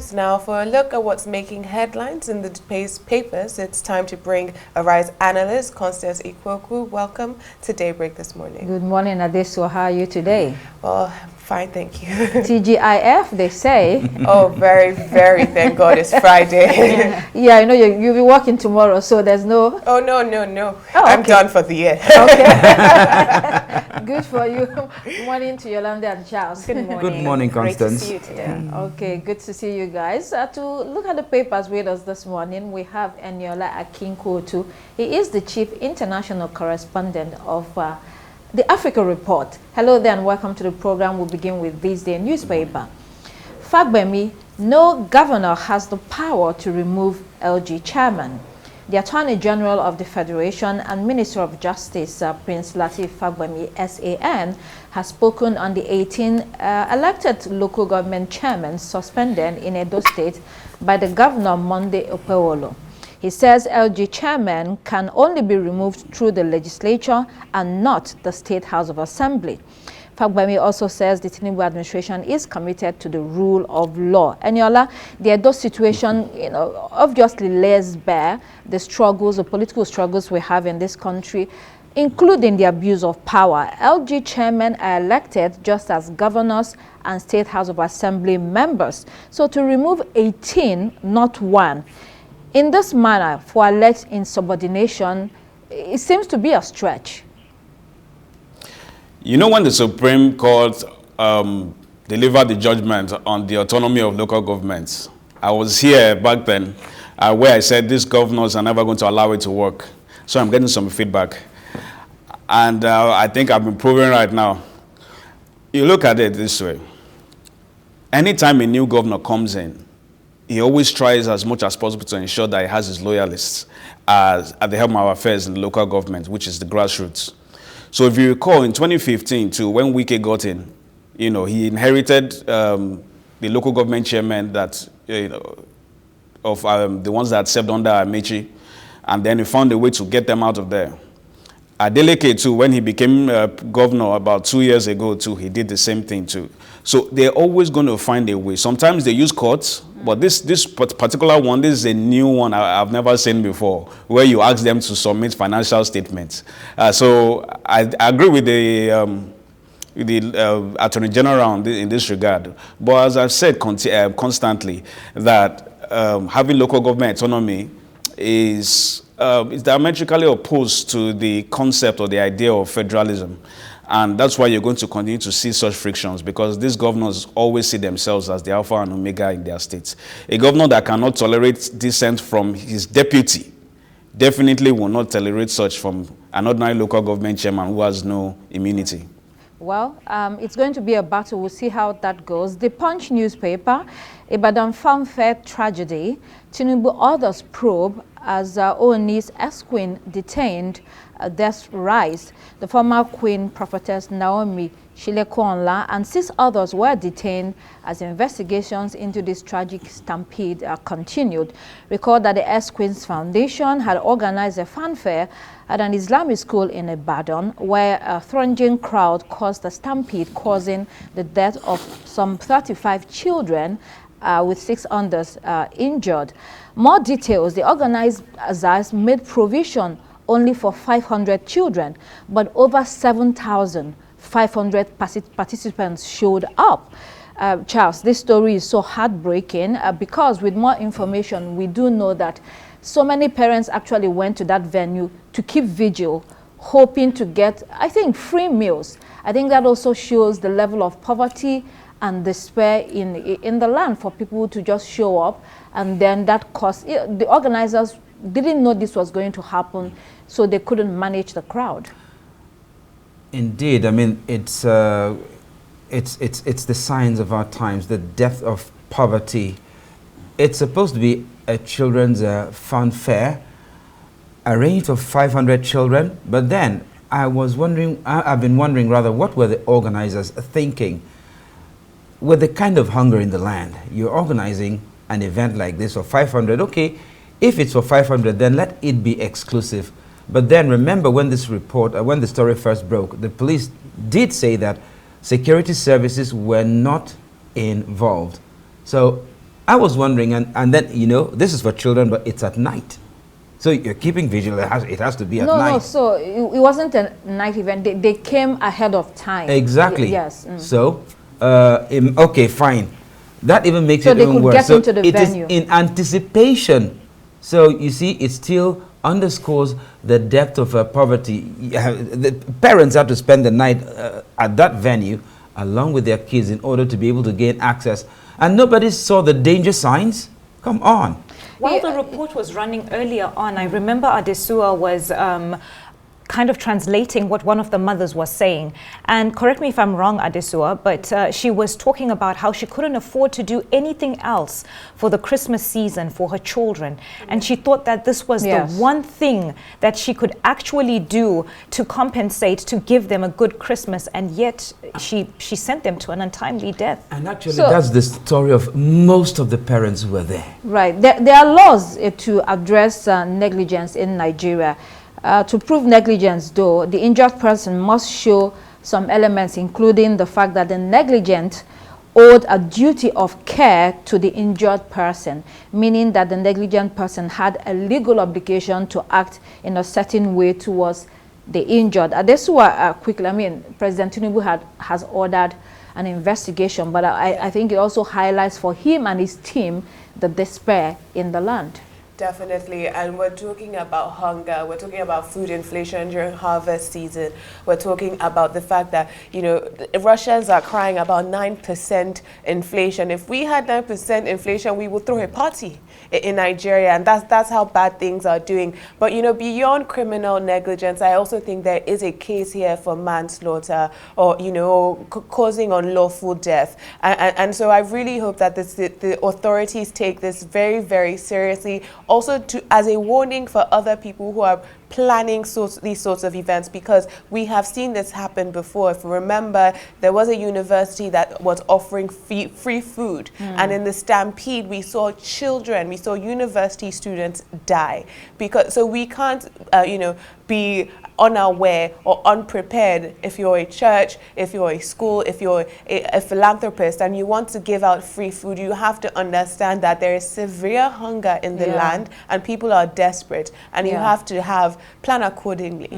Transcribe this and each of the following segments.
news. Now, for a look at what's making headlines in the papers, it's time to bring Arise analyst Constance Ikwoku. Welcome to Daybreak this morning. Good morning, Adeso. How are you today? Well, fine, thank you. TGIF, they say. Oh, very, very, thank God it's Friday. Yeah, I know you'll be working tomorrow, so there's no... Oh, no. Oh, I'm done for the year. Okay. Good for you. Good morning to Yolanda and Charles. Good morning. Good morning, Constance. Great to see you today. Okay, good to see you guys. To look at the papers with us this morning, we have Eniola Akinkotu. He is the Chief International Correspondent of the Africa Report. Hello there and welcome to the program. We'll begin with this day newspaper. Fagbemi, no governor has the power to remove LG chairman. The Attorney General of the Federation and Minister of Justice, Prince Lateef Fagbemi, SAN, has spoken on the 18 elected local government chairmen suspended in Edo State by the governor Monday Okpewolo. He says LG chairmen can only be removed through the legislature and not the State House of Assembly. Fagbemi also says the Tinubu administration is committed to the rule of law. Eniola, the Edo situation, obviously lays bare the struggles, the political struggles we have in this country, including the abuse of power. LG chairmen are elected just as governors and State House of Assembly members. So to remove 18, not one, in this manner for alleged insubordination, it seems to be a stretch. You know, when the Supreme Court delivered the judgment on the autonomy of local governments, I was here back then where I said these governors are never going to allow it to work. So I'm getting some feedback. And I think I've been proven right now. You look at it this way. Anytime a new governor comes in, he always tries as much as possible to ensure that he has his loyalists at the helm of our affairs in the local government, which is the grassroots. So if you recall, in 2015, too, when Wike got in, he inherited the local government chairman that, of the ones that served under Amechi, and then he found a way to get them out of there. Adeleke, too, when he became governor about 2 years ago, too, he did the same thing, too. So they're always going to find a way. Sometimes they use courts, but this particular one, this is a new one I've never seen before, where you ask them to submit financial statements. So I agree with the Attorney General in this regard. But as I've said constantly, that having local government autonomy is diametrically opposed to the concept or the idea of federalism. And that's why you're going to continue to see such frictions, because these governors always see themselves as the alpha and omega in their states. A governor that cannot tolerate dissent from his deputy definitely will not tolerate such from an ordinary local government chairman who has no immunity. Well, it's going to be a battle. We'll see how that goes. The Punch newspaper, Ibadan funfair tragedy, Tinubu orders probe as Ooni's ex-queen detained, death rise. The former queen prophetess Naomi Shilekonla and 6 others were detained as investigations into this tragic stampede continued. Recall that the ex-queen's foundation had organized a fanfare at an Islamic school in Ibadan, where a thronging crowd caused a stampede, causing the death of some 35 children, with 6 others injured. More details: the organizers made provision only for 500 children, but over 7,500 participants showed up. Charles, this story is so heartbreaking because with more information, we do know that so many parents actually went to that venue to keep vigil, hoping to get, I think, free meals. I think that also shows the level of poverty and despair in the land for people to just show up, and then that caused, the organizers didn't know this was going to happen, so they couldn't manage the crowd. Indeed, I mean, it's the signs of our times, the depth of poverty. It's supposed to be a children's fun fair, arranged of 500 children, but then I've been wondering rather, what were the organizers thinking? With the kind of hunger in the land, you're organizing an event like this for 500, okay, if it's for 500, then let it be exclusive. But then remember, when this report, when the story first broke, the police did say that security services were not involved. So I was wondering, and then, you know, this is for children, but it's at night. So you're keeping vigil, it has to be at night. No, so it wasn't a night event. They came ahead of time. Exactly. Yes. So, okay, fine. That even makes so it even worse. So they could get into the venue. It is in anticipation. So you see, it still underscores the depth of poverty. The parents have to spend the night at that venue along with their kids in order to be able to gain access. And nobody saw the danger signs? Come on. While the report was running earlier on, I remember Adesua was kind of translating what one of the mothers was saying. And correct me if I'm wrong, Adesua, but she was talking about how she couldn't afford to do anything else for the Christmas season for her children. And she thought that this was the one thing that she could actually do to compensate, to give them a good Christmas. And yet she sent them to an untimely death. And actually, that's the story of most of the parents who were there. Right. There are laws to address negligence in Nigeria. To prove negligence, though, the injured person must show some elements, including the fact that the negligent owed a duty of care to the injured person, meaning that the negligent person had a legal obligation to act in a certain way towards the injured. Adesua, quickly, I mean, President Tinubu has ordered an investigation, but I think it also highlights for him and his team the despair in the land. Definitely, and we're talking about hunger, we're talking about food inflation during harvest season, we're talking about the fact that, you know, the Russians are crying about 9% inflation. If we had 9% inflation, we would throw a party in Nigeria, and that's how bad things are doing. But, you know, beyond criminal negligence, I also think there is a case here for manslaughter or, you know, causing unlawful death. And so I really hope that the authorities take this very, very seriously, also as a warning for other people who are planning these sorts of events, because we have seen this happen before. If you remember, there was a university that was offering free food, and in the stampede we saw children, we saw university students die. So we can't you know, be unaware or unprepared. If you're a church, if you're a school, if you're a philanthropist and you want to give out free food, you have to understand that there is severe hunger in the land and people are desperate, and you have to plan accordingly.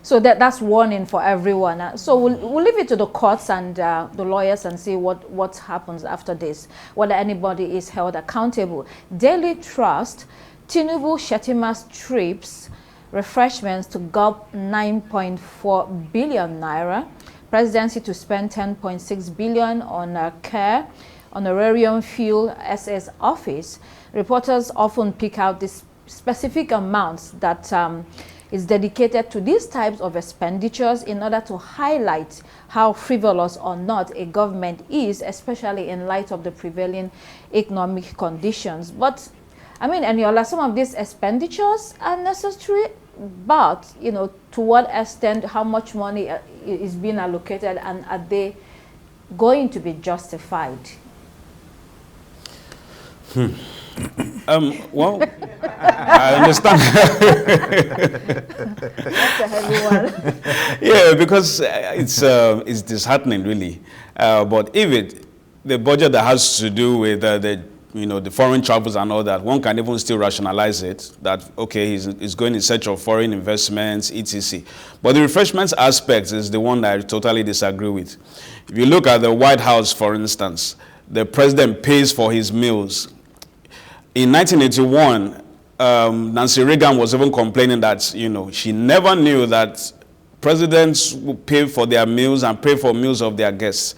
So that's warning for everyone. So we'll leave it to the courts and the lawyers and see what happens after this, whether anybody is held accountable. Daily Trust, Tinubu Shetima's trips, refreshments to gulp 9.4 billion naira, Presidency to spend 10.6 billion on care, honorarium fuel SS office. Reporters often pick out these specific amounts that is dedicated to these types of expenditures in order to highlight how frivolous or not a government is, especially in light of the prevailing economic conditions. But I mean, Eniola, some of these expenditures are necessary, but, you know, to what extent, how much money is being allocated, and are they going to be justified? Well, I understand. That's a heavy one. Yeah, because it's disheartening, really. But if the budget that has to do with the foreign travels and all that, one can even still rationalize it, that, okay, he's going in search of foreign investments, etc. But the refreshments aspect is the one that I totally disagree with. If you look at the White House, for instance, the president pays for his meals. In 1981, Nancy Reagan was even complaining that, you know, she never knew that presidents would pay for their meals and pay for meals of their guests.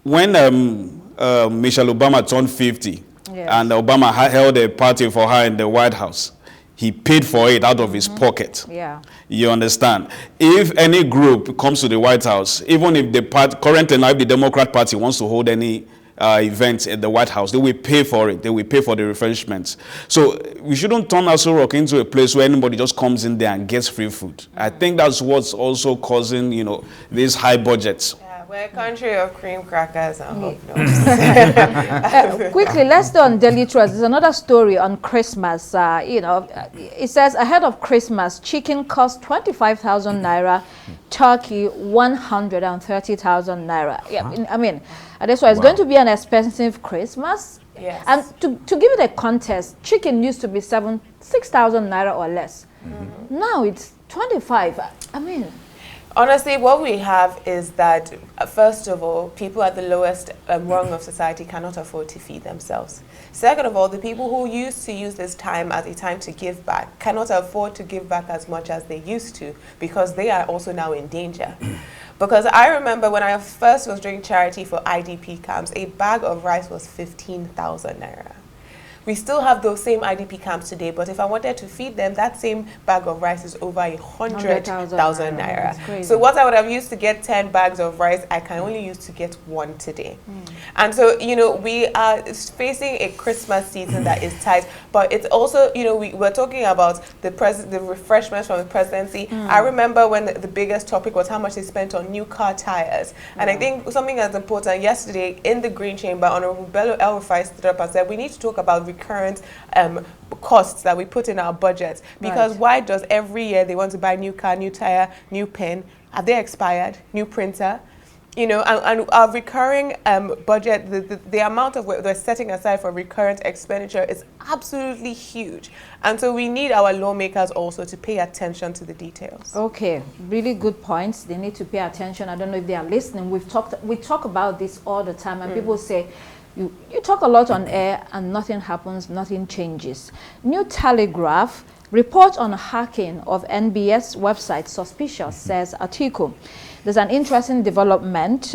When Michelle Obama turned 50, and Obama held a party for her in the White House, he paid for it out of his pocket. Yeah. You understand? If any group comes to the White House, even if the currently now if the Democrat Party wants to hold any events at the White House, they will pay for it. They will pay for the refreshments. So we shouldn't turn Aso Rock into a place where anybody just comes in there and gets free food. I think that's what's also causing, you know, these high budgets. We're a country of cream crackers and hot dogs. Quickly, let's do on Daily Trust. There's another story on Christmas. It says ahead of Christmas, chicken cost 25,000 naira, turkey 130,000 naira. Yeah, I mean, that's why it's going to be an expensive Christmas. Yes. And to give it a context, chicken used to be 6,000 naira or less. Now it's 25. I mean, honestly, what we have is that, first of all, people at the lowest rung of society cannot afford to feed themselves. Second of all, the people who used to use this time as a time to give back cannot afford to give back as much as they used to, because they are also now in danger. Because I remember when I first was doing charity for IDP camps, a bag of rice was 15,000 naira. We still have those same IDP camps today, but if I wanted to feed them, that same bag of rice is over 100,000 naira. So what I would have used to get 10 bags of rice, I can only use to get one today. And so, you know, we are facing a Christmas season that is tight, but it's also, you know, we're talking about the refreshments from the presidency. I remember when the biggest topic was how much they spent on new car tires. And I think something that's important, yesterday in the Green Chamber, Honorable Bello El-Rufai stood up and said, we need to talk about recurrent costs that we put in our budgets, because why does every year they want to buy new car, new tire, new pen? Have they expired? New printer? You know, and our recurring budget, the amount of what they're setting aside for recurrent expenditure is absolutely huge. And so we need our lawmakers also to pay attention to the details. Okay, really good points. They need to pay attention. I don't know if they are listening. We talk about this all the time, and people say, you talk a lot on air and nothing happens, nothing changes. New Telegraph report on hacking of NBS website suspicious, says article. There's an interesting development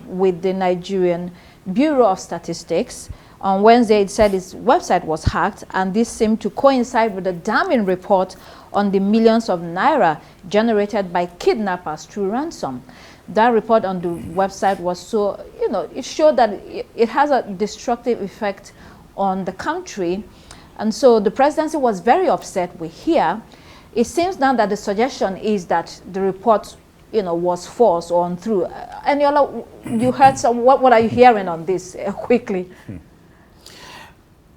with the Nigerian Bureau of Statistics. On Wednesday, it said its website was hacked, and this seemed to coincide with a damning report on the millions of naira generated by kidnappers through ransom. That report on the website was so, you know, it showed that it has a destructive effect on the country. And so the presidency was very upset with here. It seems now that the suggestion is that the report, you know, was false or untrue. Eniola, you heard some, what are you hearing on this quickly?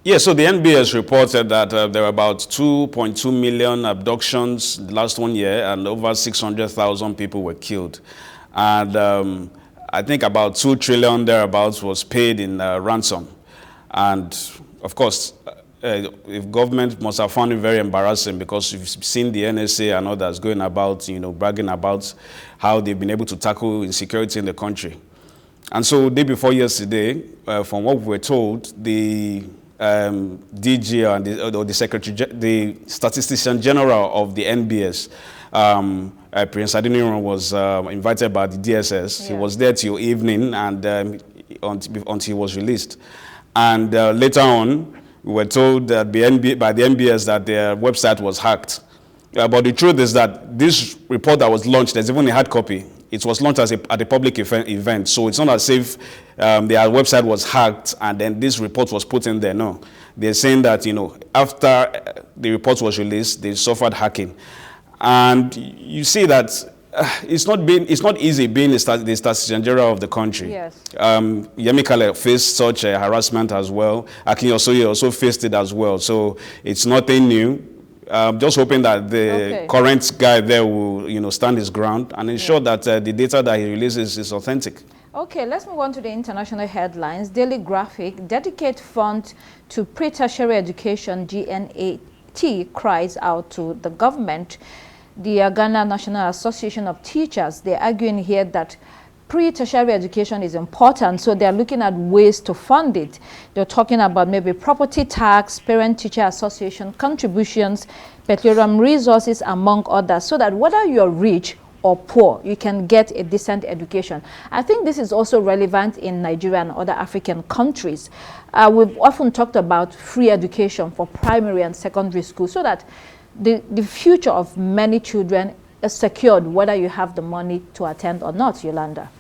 Yeah, so the NBS reported that there were about 2.2 million abductions last 1 year, and over 600,000 people were killed. And I think about 2 trillion thereabouts was paid in ransom. And of course, if government must have found it very embarrassing, because you've seen the NSA and others going about, you know, bragging about how they've been able to tackle insecurity in the country. And so day before yesterday, from what we were told, the DG or the Secretary, the Statistician General of the NBS, Prince Adeniran, was invited by the DSS. Yeah. He was there till evening and until he was released. And later on, we were told that by the NBS that their website was hacked. But the truth is that this report that was launched, there's even a hard copy. It was launched at a public event, so it's not as if their website was hacked and then this report was put in there. No, they're saying that, you know, after the report was released, they suffered hacking. And you see that it's not easy being the Statistician General of the country. Yes. Yemi Kale faced such a harassment as well. Akin Osoye also faced it as well. So it's nothing new. Just hoping that the current guy there will, you know, stand his ground and ensure that the data that he releases is authentic. Okay, let's move on to the international headlines. Daily Graphic, dedicate fund to pre-tertiary education, GNAT cries out to the government. The Ghana National Association of Teachers, they're arguing here that pre-tertiary education is important, so they're looking at ways to fund it. They're talking about maybe property tax, parent-teacher association contributions, petroleum resources, among others, so that whether you're rich or poor, you can get a decent education. I think this is also relevant in Nigeria and other African countries. We've often talked about free education for primary and secondary school, so that the future of many children is secured, whether you have the money to attend or not, Yolanda.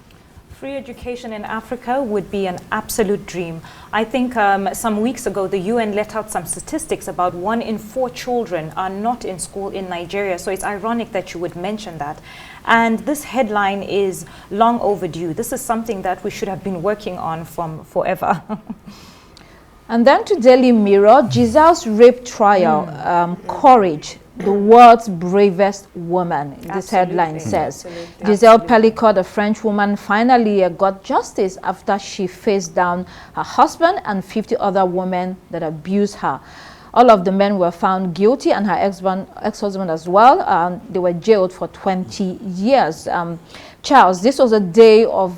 Free education in Africa would be an absolute dream. I think some weeks ago, the UN let out some statistics about 1 in 4 children are not in school in Nigeria. So it's ironic that you would mention that. And this headline is long overdue. This is something that we should have been working on from forever. And then to Daily Mirror, Giselle's rape trial, courage. The world's bravest woman, this headline says. Absolutely. Giselle Pellicot, the French woman, finally got justice after she faced down her husband and 50 other women that abused her. All of the men were found guilty, and her ex-husband as well. They were jailed for 20 years. Charles, this was a day of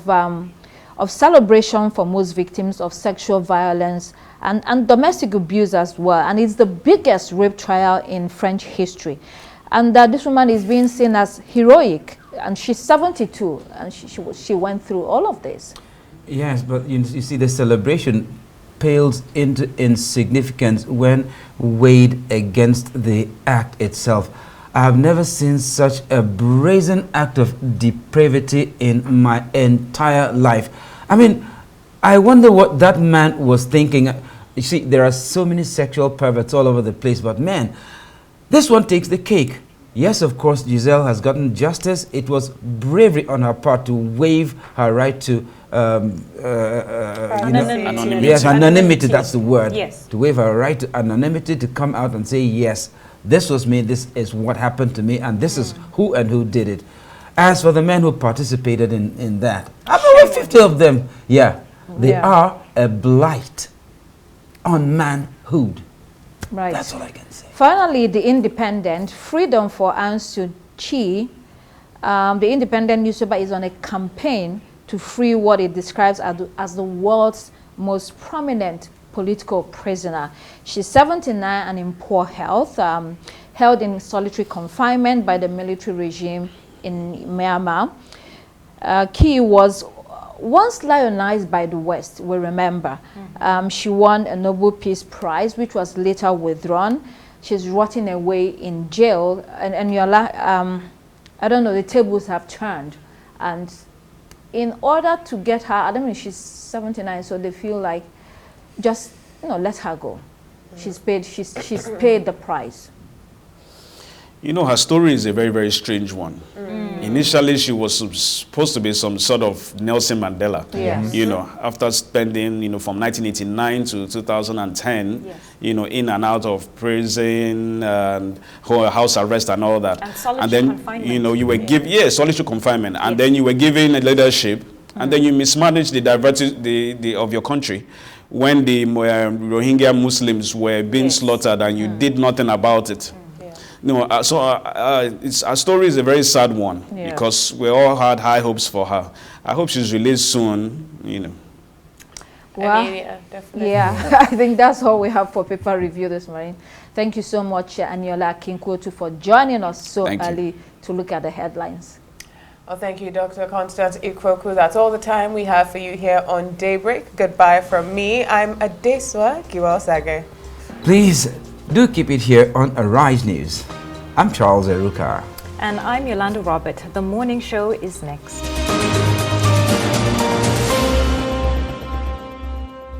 celebration for most victims of sexual violence and domestic abuse as well. And it's the biggest rape trial in French history. And this woman is being seen as heroic. And she's 72, and she went through all of this. Yes, but you see, the celebration pales into insignificance when weighed against the act itself. I have never seen such a brazen act of depravity in my entire life. I mean, I wonder what that man was thinking. You see, there are so many sexual perverts all over the place, but man, this one takes the cake. Yes, of course, Giselle has gotten justice. It was bravery on her part to waive her right to Anonymity. Yes, anonymity, that's the word. Yes. To waive her right to anonymity, to come out and say, yes, this was me, this is what happened to me, and this is who and who did it. As for the men who participated in that, about 50 of them, they are a blight on manhood. Right. That's all I can say. Finally, The Independent, freedom for Aung Suu Kyi. The Independent newspaper is on a campaign to free what it describes as the world's most prominent political prisoner. She's 79 and in poor health, held in solitary confinement by the military regime in Myanmar. Kyi was once lionized by the West, we remember. She won a Nobel Peace Prize, which was later withdrawn. She's rotting away in jail. And Yola, I don't know, the tables have turned. And in order to get her, I don't know, she's 79, so they feel like just, let her go. She's paid the price. You know, her story is a very, very strange one. Initially, she was supposed to be some sort of Nelson Mandela. Yes. After spending, from 1989 to 2010, in and out of prison and house arrest and all that. And solitary and then, confinement. you were given, solitary confinement. And then you were given a leadership. And then you mismanaged the diversity of your country when the Rohingya Muslims were being slaughtered and you did nothing about it. No, our story is a very sad one because we all had high hopes for her. I hope she's released soon, Well, definitely. I think that's all we have for paper review this morning. Thank you so much, Aniola Kinkwotu, for joining us so early to look at the headlines. Well, thank you, Dr. Constance Ikwoku. That's all the time we have for you here on Daybreak. Goodbye from me. I'm Adeswa Giwal-Sage. Please do keep it here on Arise News. I'm Charles Eruka. And I'm Yolanda Robert. The morning show is next.